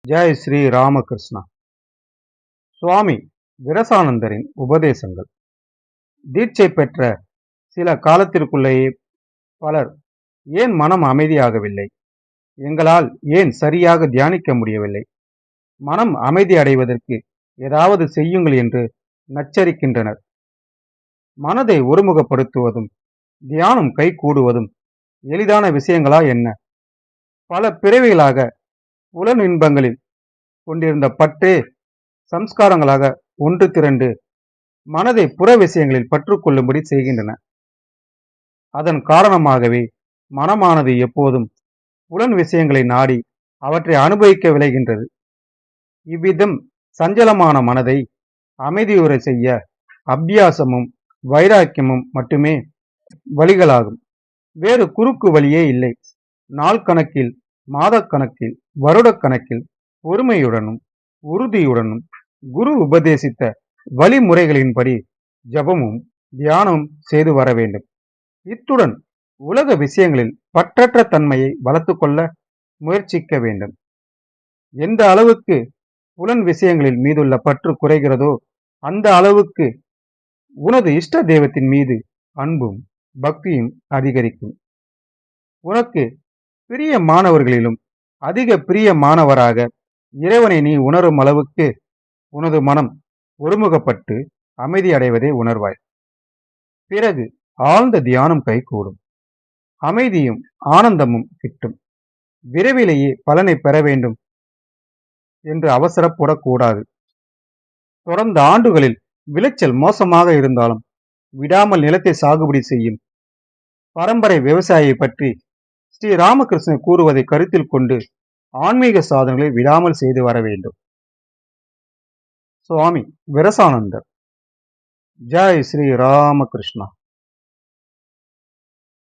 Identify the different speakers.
Speaker 1: ஜெய் ஸ்ரீ ராமகிருஷ்ணா. சுவாமி விரசானந்தரின் உபதேசங்கள். தீட்சை பெற்ற சில காலத்திற்குள்ளேயே பலர் ஏன் மனம் அமைதியாகவில்லை, எங்களால் ஏன் சரியாக தியானிக்க முடியவில்லை, மனம் அமைதி அடைவதற்கு ஏதாவது செய்யுங்கள் என்று நச்சரிக்கின்றனர். மனதை ஒருமுகப்படுத்துவதும் தியானம் கைகூடுவதும் எளிதான விஷயங்களா என்ன? பல பிறவிகளாக புலன் இன்பங்களில் கொண்டிருந்த பற்றே சம்ஸ்காரங்களாக ஒன்று திரண்டு மனதை புற விஷயங்களில் பற்றுக்கொள்ளும்படி செய்கின்றன. அதன் காரணமாகவே மனமானது எப்போதும் புலன் விஷயங்களை நாடி அவற்றை அனுபவிக்க விளைகின்றது. இவ்விதம் சஞ்சலமான மனதை அமைதியுற செய்ய அபியாசமும் வைராக்கியமும் மட்டுமே வழிகளாகும். வேறு குறுக்கு வழியே இல்லை. நாள் கணக்கில், மாதக்கணக்கில், வருடக்கணக்கில் பொறுமையுடனும் உறுதியுடனும் குரு உபதேசித்த வழிமுறைகளின்படி ஜபமும் தியானமும் செய்து வர வேண்டும். இத்துடன் உலக விஷயங்களில் பற்றற்ற தன்மையை வளர்த்துக் கொள்ள முயற்சிக்க வேண்டும். எந்த அளவுக்கு புலன் விஷயங்களில் மீதுள்ள பற்று குறைகிறதோ அந்த அளவுக்கு உனது இஷ்ட தெய்வத்தின் மீது அன்பும் பக்தியும் அதிகரிக்கும். உனக்கு பிரியமானவர்களிலும் அதிக பிரியமானவராக இறைவனை நீ உணரும் அளவுக்கு உனது மனம் ஒருமுகப்பட்டு அமைதி அடைவதை உணர்வாய். பிறகு ஆழ்ந்த தியானம் கைகூடும். அமைதியும் ஆனந்தமும் கிட்டும். விரைவிலேயே பலனை பெற வேண்டும் என்று அவசரப்படக்கூடாது. தொடர்ந்த ஆண்டுகளில் விளைச்சல் மோசமாக இருந்தாலும் விடாமல் நிலத்தை சாகுபடி செய்யும் பரம்பரை விவசாயியை பற்றி ஸ்ரீ ராமகிருஷ்ணன் கூறுவதை கருத்தில் கொண்டு ஆன்மீக சாதனைகளை விடாமல் செய்து வர வேண்டும். சுவாமி விரசானந்தர். ஜெய் ஸ்ரீ ராமகிருஷ்ணா.